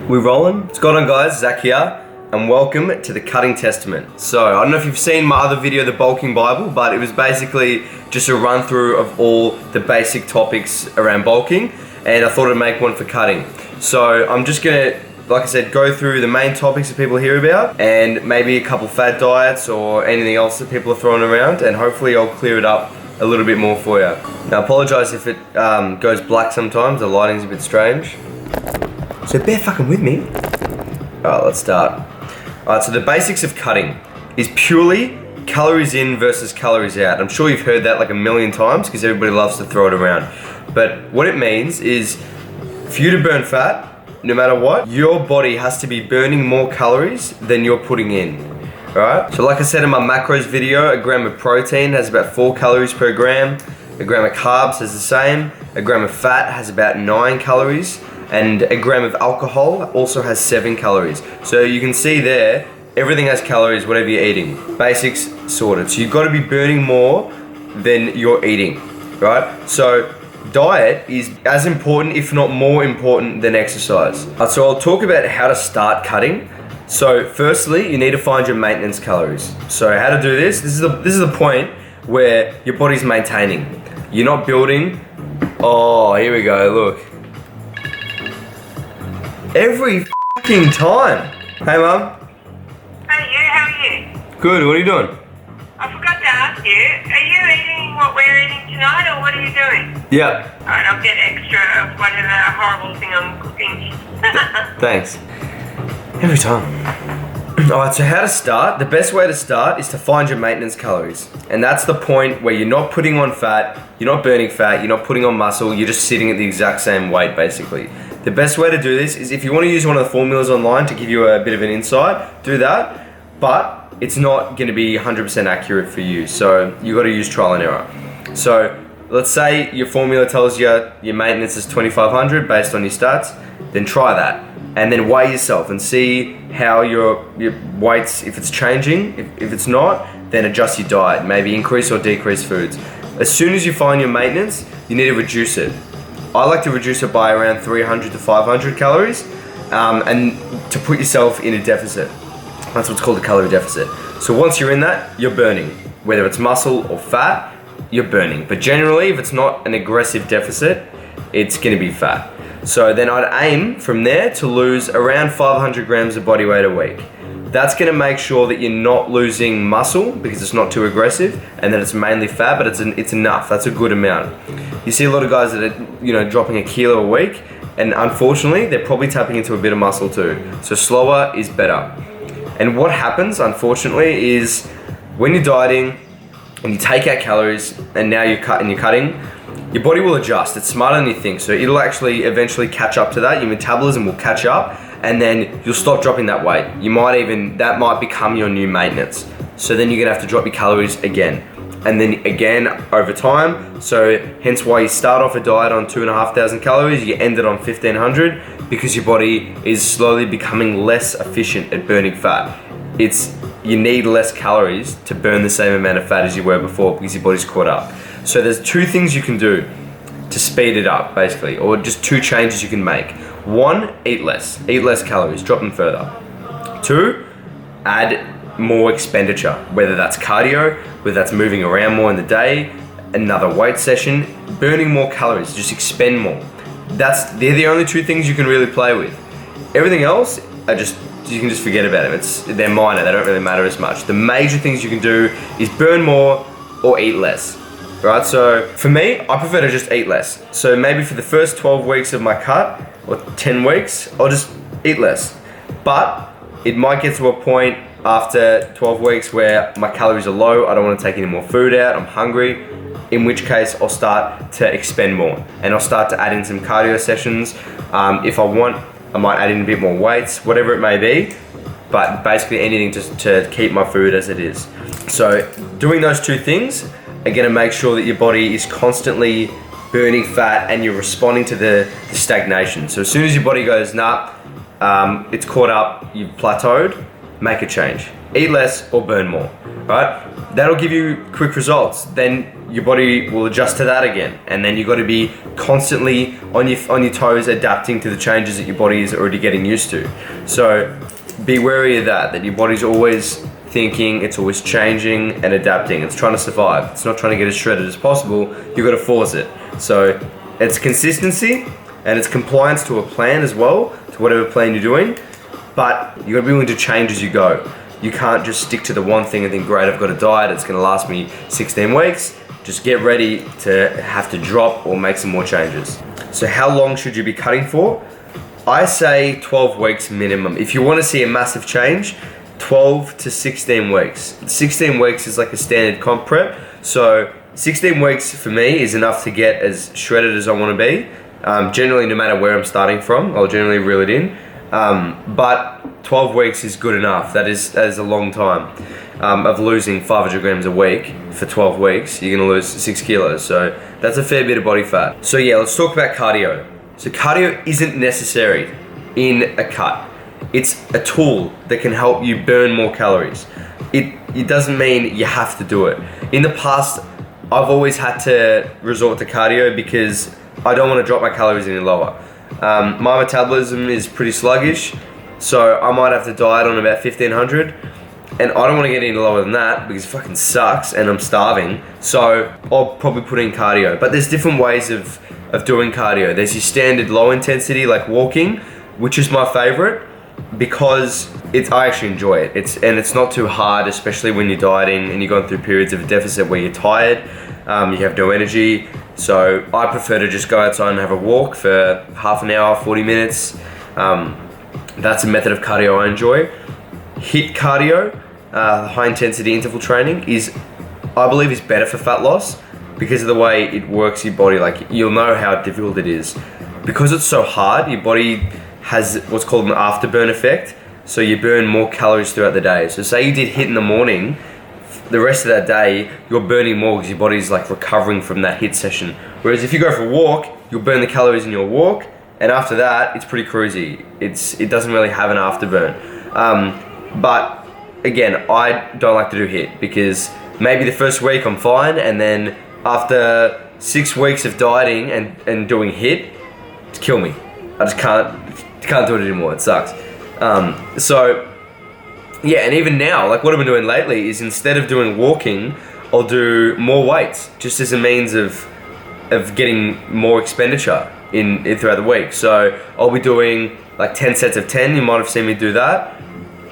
We rolling? What's going on, guys? Zac here, and welcome to the Cutting Testament. So, I don't know if you've seen my other video, the Bulking Bible, but it was basically just a run through of all the basic topics around bulking, and I thought I'd make one for cutting. So, I'm just gonna, like I said, go through the main topics that people hear about, and maybe a couple fad diets or anything else that people are throwing around, and hopefully I'll clear it up a little bit more for you. Now, I apologise if it goes black sometimes, the lighting's a bit strange. So bear fucking with me. Alright, let's start. Alright, so the basics of cutting is purely calories in versus calories out. I'm sure you've heard that like a million times because everybody loves to throw it around. But what it means is for you to burn fat, no matter what, your body has to be burning more calories than you're putting in. Alright? So like I said in my macros video, a gram of protein has about 4 calories per gram. A gram of carbs has the same. A gram of fat has about 9 calories. And a gram of alcohol also has 7 calories. So you can see there, everything has calories, whatever you're eating. Basics sorted. So you've got to be burning more than you're eating, right? So diet is as important, if not more important than exercise. So I'll talk about how to start cutting. So firstly, you need to find your maintenance calories. So how to do this? This is the point where your body's maintaining. You're not building. Oh, here we go, look. Every f***ing time. Hey, Mum. Hey, how are you? Good, what are you doing? I forgot to ask you, are you eating what we're eating tonight, or what are you doing? Yeah. Alright, I'll get extra of whatever horrible thing I'm cooking. Thanks. Every time. Alright, so how to start? The best way to start is to find your maintenance calories. And that's the point where you're not putting on fat, you're not burning fat, you're not putting on muscle, you're just sitting at the exact same weight, basically. The best way to do this is if you want to use one of the formulas online to give you a bit of an insight, do that, but it's not going to be 100% accurate for you, so you got to use trial and error. So let's say your formula tells you your maintenance is 2500 based on your stats, then try that, and then weigh yourself and see how your weights, if it's changing. If it's not, then adjust your diet, maybe increase or decrease foods. As soon as you find your maintenance, you need to reduce it. I like to reduce it by around 300 to 500 calories and to put yourself in a deficit. That's what's called a calorie deficit. So once you're in that, you're burning. Whether it's muscle or fat, you're burning. But generally, if it's not an aggressive deficit, it's going to be fat. So then I'd aim from there to lose around 500 grams of body weight a week. That's going to make sure that you're not losing muscle because it's not too aggressive, and that it's mainly fat, but it's enough. That's a good amount. You see a lot of guys that are, dropping a kilo a week, and unfortunately, they're probably tapping into a bit of muscle too. So slower is better. And what happens, unfortunately, is when you're dieting and you take out calories, and now you're cutting, your body will adjust. It's smarter than you think. So it'll actually eventually catch up to that. Your metabolism will catch up, and then you'll stop dropping that weight. That might become your new maintenance. So then you're gonna have to drop your calories again. And then again over time. So hence why you start off a diet on 2,500 calories, you end it on 1,500, because your body is slowly becoming less efficient at burning fat. You need less calories to burn the same amount of fat as you were before because your body's caught up. So there's 2 things you can do to speed it up, basically, or just 2 changes you can make. 1, eat less calories, drop them further. 2, add more expenditure, whether that's cardio, whether that's moving around more in the day, another weight session, burning more calories, just expend more. They're the only 2 things you can really play with. Everything else, you can just forget about them. They're minor, they don't really matter as much. The major things you can do is burn more or eat less. Right, so for me, I prefer to just eat less. So maybe for the first 12 weeks of my cut, or 10 weeks, I'll just eat less. But it might get to a point after 12 weeks where my calories are low, I don't want to take any more food out, I'm hungry, in which case I'll start to expend more. And I'll start to add in some cardio sessions. If I want, I might add in a bit more weights, whatever it may be. But basically anything just to keep my food as it is. So doing those 2 things are going to make sure that your body is constantly burning fat and you're responding to the stagnation. So as soon as your body goes, nah, it's caught up, you've plateaued, make a change. Eat less or burn more, right? That'll give you quick results. Then your body will adjust to that again, and then you've got to be constantly on your toes, adapting to the changes that your body is already getting used to. So be wary of that your body's always thinking, it's always changing and adapting. It's trying to survive. It's not trying to get as shredded as possible. You've got to force it. So it's consistency and it's compliance to a plan as well, to whatever plan you're doing, but you've got to be willing to change as you go. You can't just stick to the one thing and think, great, I've got a diet, it's gonna last me 16 weeks. Just get ready to have to drop or make some more changes. So how long should you be cutting for? I say 12 weeks minimum. If you wanna see a massive change, 12 to 16 weeks. 16 weeks is like a standard comp prep. So 16 weeks for me is enough to get as shredded as I wanna be. Generally, no matter where I'm starting from, I'll generally reel it in. But 12 weeks is good enough. That is a long time of losing 500 grams a week for 12 weeks. You're gonna lose 6 kilos. So that's a fair bit of body fat. So yeah, let's talk about cardio. So cardio isn't necessary in a cut. It's a tool that can help you burn more calories. It doesn't mean you have to do it. In the past, I've always had to resort to cardio because I don't want to drop my calories any lower. My metabolism is pretty sluggish, so I might have to diet on about 1500, and I don't want to get any lower than that because it fucking sucks and I'm starving. So I'll probably put in cardio. But there's different ways of doing cardio. There's your standard low intensity like walking, which is my favorite because I actually enjoy it. It's not too hard, especially when you're dieting and you're going through periods of a deficit where you're tired, you have no energy. So I prefer to just go outside and have a walk for half an hour, 40 minutes. That's a method of cardio I enjoy. HIIT cardio, high intensity interval training, I believe is better for fat loss because of the way it works your body. Like, you'll know how difficult it is. Because it's so hard, your body has what's called an afterburn effect. So you burn more calories throughout the day. So say you did HIIT in the morning, the rest of that day you're burning more because your body's like recovering from that HIIT session. Whereas if you go for a walk, you'll burn the calories in your walk, and after that it's pretty cruisy. It doesn't really have an afterburn. But again, I don't like to do HIIT because maybe the first week I'm fine, and then after 6 weeks of dieting and doing HIIT, it's kill me. I just can't do it anymore. It sucks. So yeah, and even now, like what I've been doing lately is instead of doing walking, I'll do more weights just as a means of getting more expenditure in throughout the week. So I'll be doing like 10 sets of 10. You might have seen me do that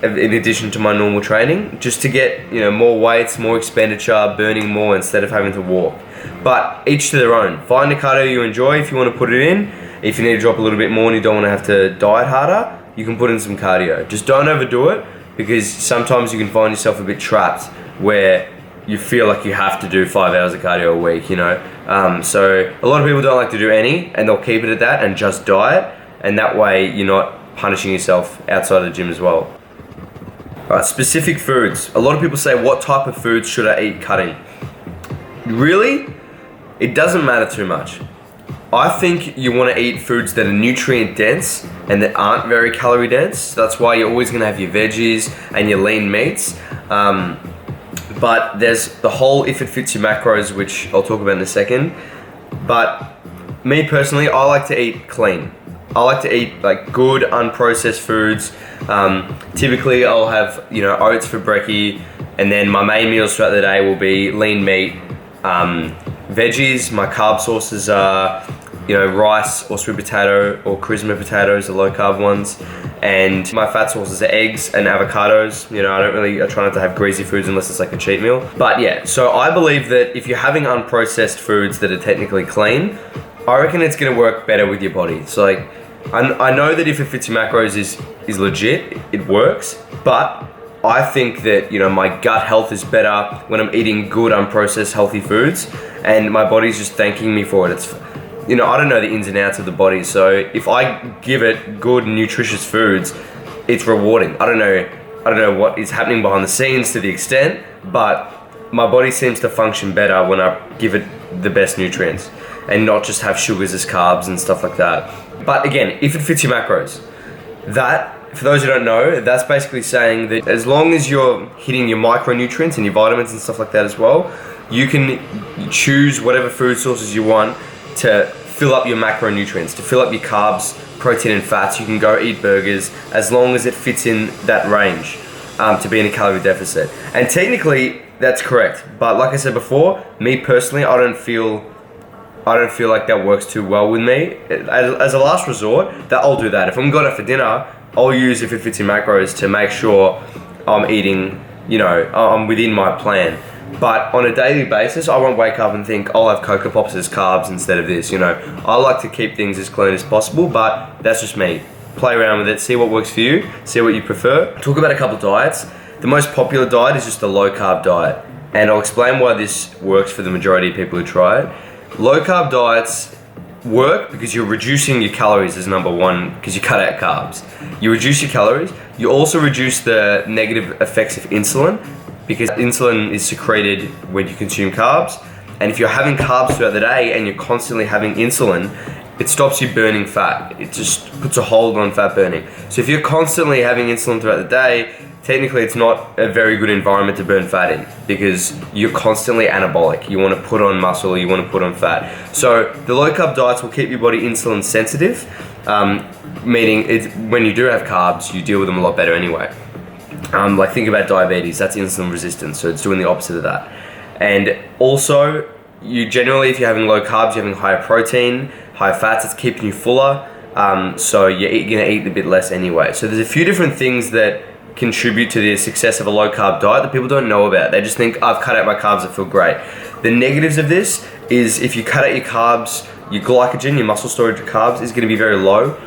in addition to my normal training, just to get, you know, more weights, more expenditure, burning more instead of having to walk. But each to their own. Find a cardio you enjoy if you want to put it in. If you need to drop a little bit more and you don't want to have to diet harder, you can put in some cardio. Just don't overdo it, because sometimes you can find yourself a bit trapped where you feel like you have to do 5 hours of cardio a week, you know. So a lot of people don't like to do any, and they'll keep it at that and just diet, and that way you're not punishing yourself outside of the gym as well. Alright, specific foods. A lot of people say, what type of foods should I eat cutting? Really, it doesn't matter too much. I think you want to eat foods that are nutrient dense and that aren't very calorie dense. So that's why you're always going to have your veggies and your lean meats. But there's the whole if it fits your macros, which I'll talk about in a second. But me personally, I like to eat clean. I like to eat like good unprocessed foods. Typically I'll have, you know, oats for brekkie, and then my main meals throughout the day will be lean meat, veggies. My carb sources are, you know, rice or sweet potato or charisma potatoes, the low carb ones. And my fat sources are eggs and avocados. You know, I try not to have greasy foods unless it's like a cheat meal. But yeah, so I believe that if you're having unprocessed foods that are technically clean, I reckon it's gonna work better with your body. So like, I know that if it fits your macros is legit, it works, but I think that, you know, my gut health is better when I'm eating good unprocessed healthy foods, and my body's just thanking me for it. It's, you know, I don't know the ins and outs of the body, so if I give it good nutritious foods, it's rewarding. I don't know what is happening behind the scenes to the extent, but my body seems to function better when I give it the best nutrients and not just have sugars as carbs and stuff like that. But again, if it fits your macros, that, for those who don't know, that's basically saying that as long as you're hitting your micronutrients and your vitamins and stuff like that as well, you can choose whatever food sources you want to fill up your macronutrients, to fill up your carbs, protein and fats. You can go eat burgers as long as it fits in that range to be in a calorie deficit. And technically that's correct, but like I said before, me personally, I don't feel like that works too well with me. As a last resort, I'll do that. If I'm going out for dinner, I'll use if it fits in macros to make sure I'm eating, I'm within my plan. But on a daily basis, I won't wake up and think, I'll have Cocoa Pops as carbs instead of this, I like to keep things as clean as possible, but that's just me. Play around with it, see what works for you, see what you prefer. Talk about a couple diets. The most popular diet is just a low carb diet. And I'll explain why this works for the majority of people who try it. Low carb diets work because you're reducing your calories as number one, because you cut out carbs. You reduce your calories. You also reduce the negative effects of insulin, because insulin is secreted when you consume carbs. And if you're having carbs throughout the day and you're constantly having insulin, it stops you burning fat. It just puts a hold on fat burning. So if you're constantly having insulin throughout the day, technically it's not a very good environment to burn fat in, because you're constantly anabolic. You want to put on muscle, you want to put on fat. So the low carb diets will keep your body insulin sensitive, meaning when you do have carbs, you deal with them a lot better anyway. Like think about diabetes, that's insulin resistance, so it's doing the opposite of that. And also, you generally, if you're having low carbs, you're having higher protein, higher fats, it's keeping you fuller, so you're gonna eat a bit less anyway. So there's a few different things that contribute to the success of a low carb diet that people don't know about. They just think, I've cut out my carbs, I feel great. The negatives of this is if you cut out your carbs, your glycogen, your muscle storage of carbs is gonna be very low.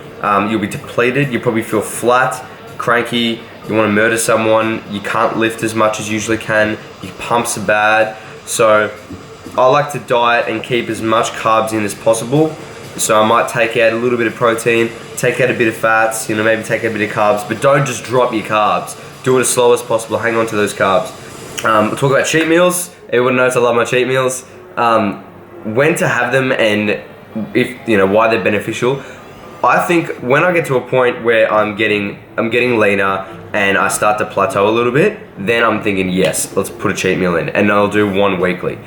You'll be depleted, you'll probably feel flat, cranky, you want to murder someone, you can't lift as much as you usually can, your pumps are bad. So I like to diet and keep as much carbs in as possible. So I might take out a little bit of protein, take out a bit of fats, maybe take out a bit of carbs, but don't just drop your carbs. Do it as slow as possible, hang on to those carbs. We'll talk about cheat meals. Everyone knows I love my cheat meals. When to have them and why they're beneficial. I think when I get to a point where I'm getting leaner and I start to plateau a little bit, then I'm thinking, yes, let's put a cheat meal in, and I'll do one weekly.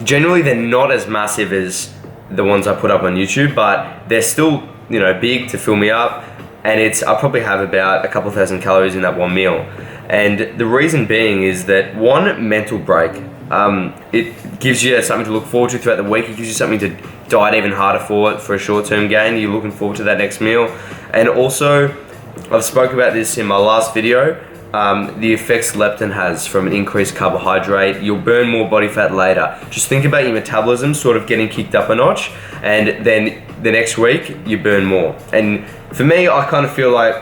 Generally, they're not as massive as the ones I put up on YouTube, but they're still, big to fill me up, and I'll probably have about a couple thousand calories in that one meal. And the reason being is that one, mental break. It gives you something to look forward to throughout the week. It gives you something to diet even harder for a short-term gain. You're looking forward to that next meal. And also, I've spoke about this in my last video, the effects leptin has from an increased carbohydrate. You'll burn more body fat later. Just think about your metabolism sort of getting kicked up a notch, and then the next week you burn more. And for me, I kind of feel like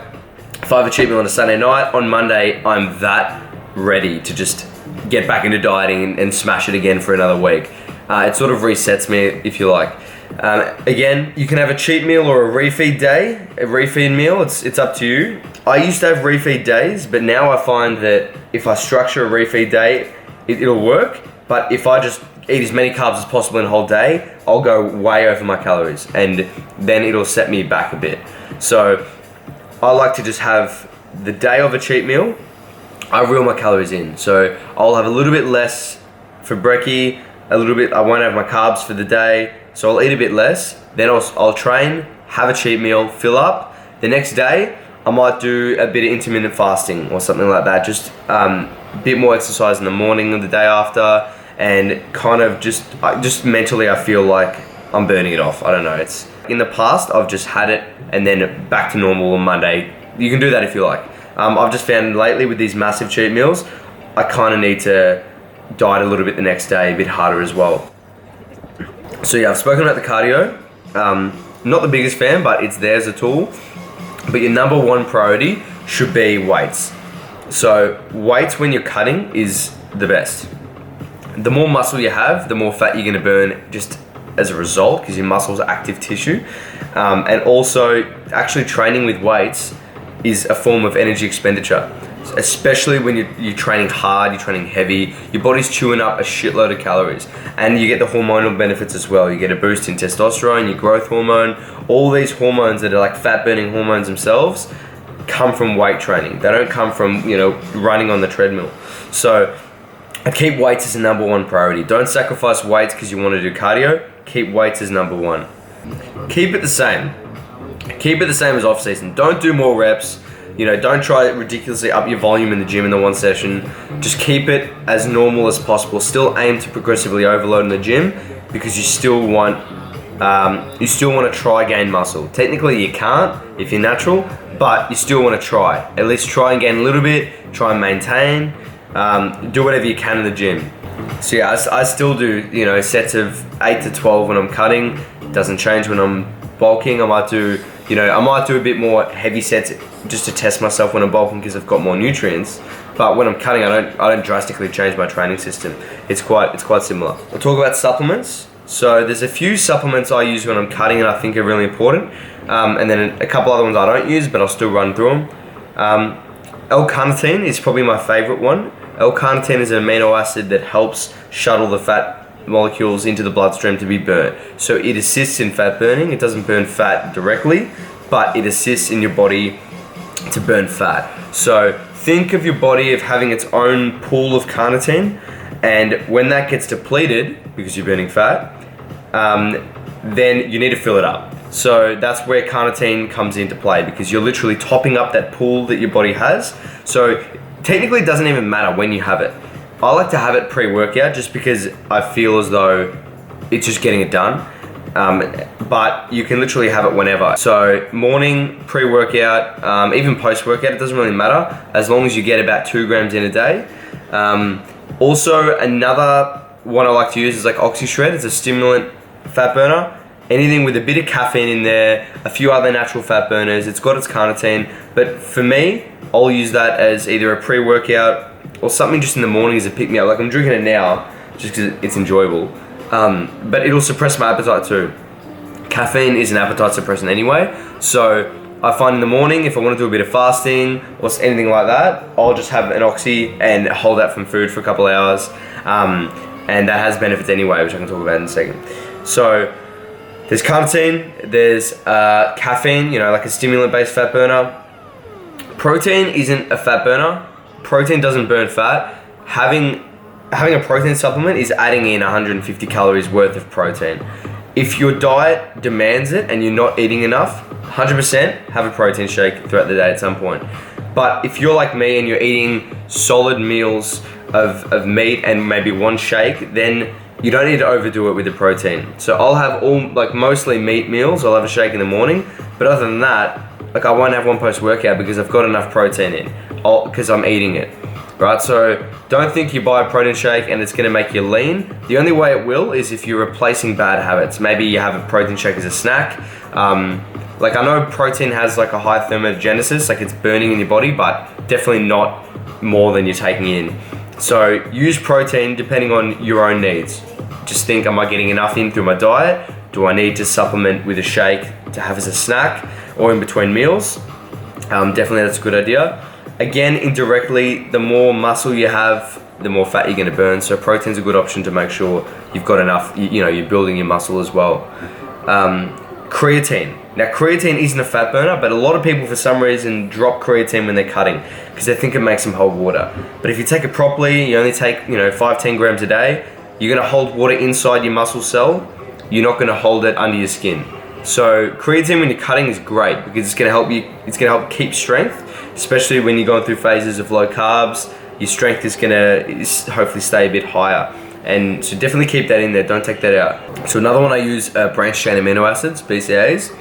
if I have a cheat meal on a Sunday night, on Monday I'm that ready to just get back into dieting and smash it again for another week. It sort of resets me, if you like. Again, you can have a cheat meal or a refeed day, a refeed meal, it's up to you. I used to have refeed days, but now I find that if I structure a refeed day, it'll work. But if I just eat as many carbs as possible in a whole day, I'll go way over my calories, and then it'll set me back a bit. So I like to just have the day of a cheat meal, I reel my calories in. So I'll have a little bit less for brekkie, I won't have my carbs for the day, so I'll eat a bit less, then I'll train, have a cheat meal, fill up. The next day, I might do a bit of intermittent fasting or something like that, just a bit more exercise in the morning of the day after, and kind of just mentally I feel like I'm burning it off. I don't know, it's in the past I've just had it and then back to normal on Monday. You can do that if you like. I've just found lately with these massive cheat meals, I kind of need to diet a little bit the next day, a bit harder as well. So yeah, I've spoken about the cardio. Not the biggest fan, but it's there as a tool. But your number one priority should be weights. So weights when you're cutting is the best. The more muscle you have, the more fat you're going to burn just as a result, because your muscles are active tissue. And also, actually training with weights is a form of energy expenditure. Especially when you're training hard, you're training heavy, your body's chewing up a shitload of calories, and you get the hormonal benefits as well. You get a boost in testosterone, your growth hormone, all these hormones that are like fat burning hormones themselves come from weight training. They don't come from running on the treadmill. So keep weights as a number one priority. Don't sacrifice weights because you want to do cardio. Keep weights as number one. Keep it the same. Keep it the same as off season. Don't do more reps. You know, don't try ridiculously up your volume in the gym in the one session. Just keep it as normal as possible. Still aim to progressively overload in the gym because you still want to try gain muscle. Technically you can't if you're natural, but you still want to try. At least try and gain a little bit, try and maintain, do whatever you can in the gym. So yeah, I still do, you know, sets of 8 to 12 when I'm cutting. It doesn't change when I'm bulking. I might do a bit more heavy sets just to test myself when I'm bulking because I've got more nutrients. But when I'm cutting, I don't drastically change my training system. It's quite similar. I'll talk about supplements. So there's a few supplements I use when I'm cutting and I think are really important. And then a couple other ones I don't use, but I'll still run through them. L-carnitine is probably my favorite one. L-carnitine is an amino acid that helps shuttle the fat molecules into the bloodstream to be burnt. So it assists in fat burning. It doesn't burn fat directly, but it assists in your body to burn fat. So think of your body of having its own pool of carnitine, and when that gets depleted because you're burning fat, then you need to fill it up. So that's where carnitine comes into play, because you're literally topping up that pool that your body has. So technically it doesn't even matter when you have it. I like to have it pre-workout just because I feel as though it's just getting it done. But you can literally have it whenever. So morning, pre-workout, even post-workout, it doesn't really matter as long as you get about 2 grams in a day. Also, another one I like to use is like OxyShred. It's a stimulant fat burner. Anything with a bit of caffeine in there, a few other natural fat burners. It's got its carnitine, but for me, I'll use that as either a pre-workout or something just in the morning as a pick-me-up. Like I'm drinking it now just because it's enjoyable. But it'll suppress my appetite too. Caffeine is an appetite suppressant anyway, so I find in the morning, if I want to do a bit of fasting or anything like that, I'll just have an Oxy and hold that from food for a couple of hours. And that has benefits anyway, which I can talk about in a second. So there's carnitine, there's caffeine, you know, like a stimulant-based fat burner. Protein isn't a fat burner. Protein doesn't burn fat. Having a protein supplement is adding in 150 calories worth of protein. If your diet demands it and you're not eating enough, 100% have a protein shake throughout the day at some point. But if you're like me and you're eating solid meals of meat and maybe one shake, then you don't need to overdo it with the protein. So I'll have mostly meat meals. I'll have a shake in the morning, but other than that, like I won't have one post-workout because I've got enough protein in, because I'm eating it, right? So don't think you buy a protein shake and it's gonna make you lean. The only way it will is if you're replacing bad habits. Maybe you have a protein shake as a snack. Like I know protein has like a high thermogenesis, like it's burning in your body, but definitely not more than you're taking in. So use protein depending on your own needs. Just think, am I getting enough in through my diet? Do I need to supplement with a shake to have as a snack or in between meals? Definitely that's a good idea. Again, indirectly, the more muscle you have, the more fat you're gonna burn. So protein's a good option to make sure you've got enough, you're building your muscle as well. Creatine. Now creatine isn't a fat burner, but a lot of people for some reason drop creatine when they're cutting because they think it makes them hold water. But if you take it properly, you only take 5-10 grams a day, you're gonna hold water inside your muscle cell. You're not gonna hold it under your skin. So creatine when you're cutting is great because it's gonna help keep strength, especially when you're going through phases of low carbs. Your strength is gonna hopefully stay a bit higher. And so definitely keep that in there, don't take that out. So another one I use are branched chain amino acids, BCAAs.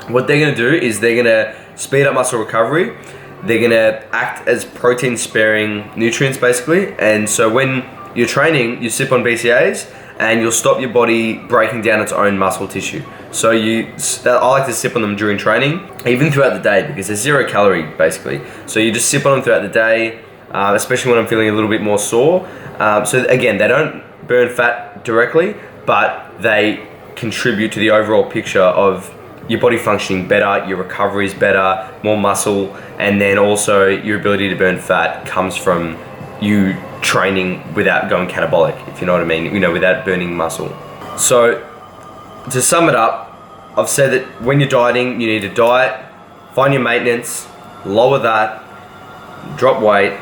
What they're gonna do is they're gonna speed up muscle recovery. They're gonna act as protein sparing nutrients basically. And so when you're training, you sip on BCAAs and you'll stop your body breaking down its own muscle tissue. So I like to sip on them during training, even throughout the day because they're 0 calorie basically. So you just sip on them throughout the day, especially when I'm feeling a little bit more sore. So again, they don't burn fat directly, but they contribute to the overall picture of your body functioning better, your recovery is better, more muscle, and then also your ability to burn fat comes from you training without going catabolic, if you know what I mean, without burning muscle. So to sum it up, I've said that when you're dieting, you need to diet, find your maintenance, lower that, drop weight,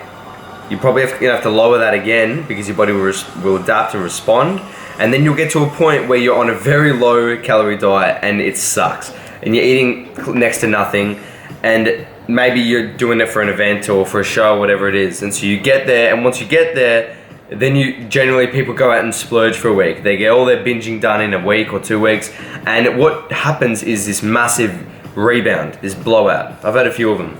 You probably have to lower that again because your body will adapt and respond. And then you'll get to a point where you're on a very low calorie diet and it sucks. And you're eating next to nothing. And maybe you're doing it for an event or for a show or whatever it is. And so you get there, and once you get there, then generally people go out and splurge for a week. They get all their binging done in a week or 2 weeks. And what happens is this massive rebound, this blowout. I've had a few of them.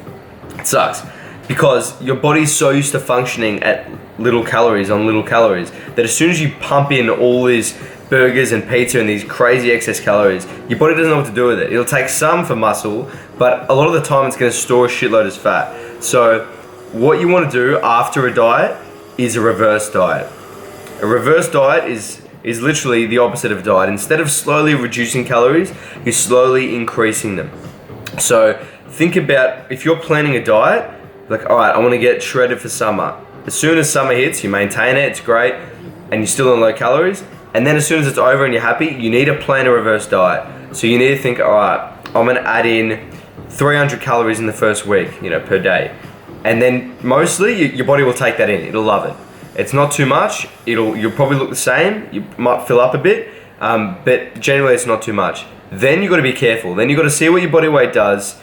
It sucks. Because your body's so used to functioning at little calories on little calories that as soon as you pump in all these burgers and pizza and these crazy excess calories, your body doesn't know what to do with it. It'll take some for muscle, but a lot of the time it's going to store a shitload as fat. So what you want to do after a diet is a reverse diet. A reverse diet is literally the opposite of a diet. Instead of slowly reducing calories, you're slowly increasing them. So think about if you're planning a diet, like, all right, I want to get shredded for summer. As soon as summer hits, you maintain it, it's great, and you're still on low calories. And then as soon as it's over and you're happy, you need to plan a reverse diet. So you need to think, all right, I'm going to add in 300 calories in the first week, per day. And then mostly your body will take that in. It'll love it. It's not too much. You'll probably look the same. You might fill up a bit, but generally it's not too much. Then you've got to be careful. Then you've got to see what your body weight does.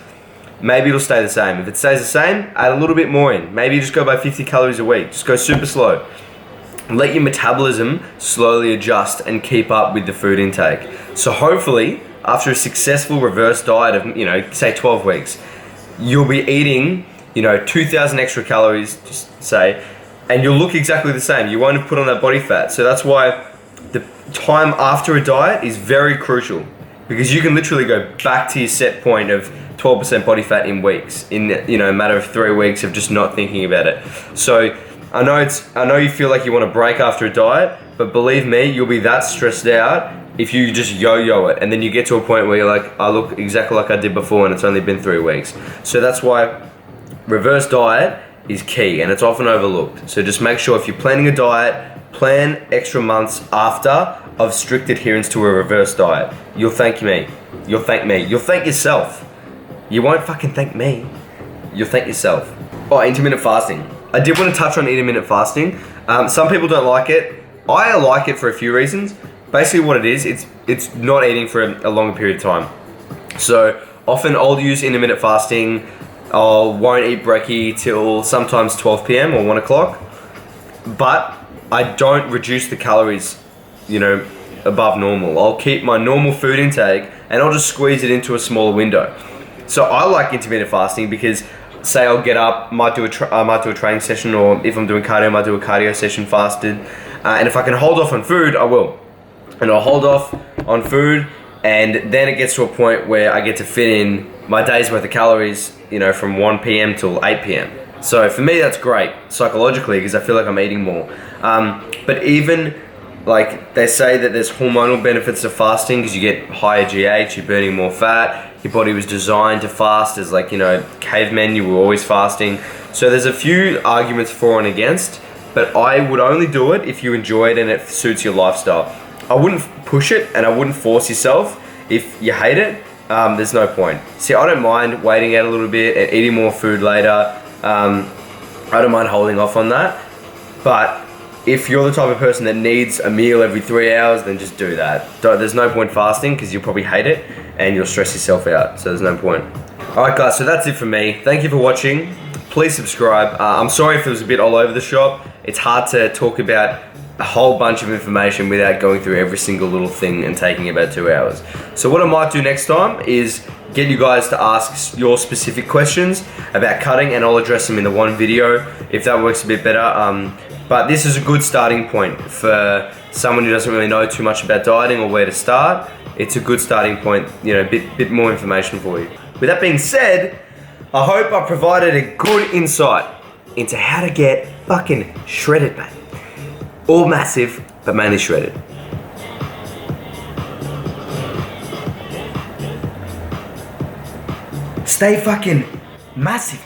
Maybe it'll stay the same. If it stays the same, add a little bit more in. Maybe you just go by 50 calories a week. Just go super slow. Let your metabolism slowly adjust and keep up with the food intake. So hopefully, after a successful reverse diet of, say 12 weeks, you'll be eating, 2,000 extra calories, just say, and you'll look exactly the same. You won't have put on that body fat. So that's why the time after a diet is very crucial, because you can literally go back to your set point of 12% body fat in weeks, in a matter of 3 weeks of just not thinking about it. So I know you feel like you want to break after a diet, but believe me, you'll be that stressed out if you just yo-yo it, and then you get to a point where you're like, I look exactly like I did before and it's only been 3 weeks. So that's why reverse diet is key, and it's often overlooked. So just make sure if you're planning a diet, plan extra months after of strict adherence to a reverse diet. You'll thank me. You'll thank me. You'll thank yourself. You won't fucking thank me. You'll thank yourself. Oh, intermittent fasting. I did want to touch on intermittent fasting. Some people don't like it. I like it for a few reasons. Basically what it is, it's not eating for a longer period of time. So often I'll use intermittent fasting. I won't eat brekkie till sometimes 12 p.m. or 1 o'clock. But I don't reduce the calories, above normal. I'll keep my normal food intake and I'll just squeeze it into a smaller window. So I like intermittent fasting because, say I'll get up, I might do a training session, or if I'm doing cardio, I might do a cardio session fasted. And if I can hold off on food, I will. And I'll hold off on food, and then it gets to a point where I get to fit in my day's worth of calories, from 1 p.m. till 8 p.m. So for me, that's great psychologically because I feel like I'm eating more. But even like they say that there's hormonal benefits to fasting because you get higher GH, you're burning more fat. Your body was designed to fast as cavemen, you were always fasting. So there's a few arguments for and against, but I would only do it if you enjoy it and it suits your lifestyle. I wouldn't push it and I wouldn't force yourself. If you hate it, there's no point. See, I don't mind waiting out a little bit and eating more food later. I don't mind holding off on that. But if you're the type of person that needs a meal every 3 hours, then just do that. There's no point fasting because you'll probably hate it and you'll stress yourself out. So there's no point. Alright guys, so that's it for me. Thank you for watching. Please subscribe. I'm sorry if it was a bit all over the shop. It's hard to talk about a whole bunch of information without going through every single little thing and taking about 2 hours. So what I might do next time is get you guys to ask your specific questions about cutting, and I'll address them in the one video if that works a bit better. But this is a good starting point for someone who doesn't really know too much about dieting or where to start. It's a good starting point, bit more information for you. With that being said, I hope I provided a good insight into how to get fucking shredded, mate. All massive, but mainly shredded. Stay fucking massive.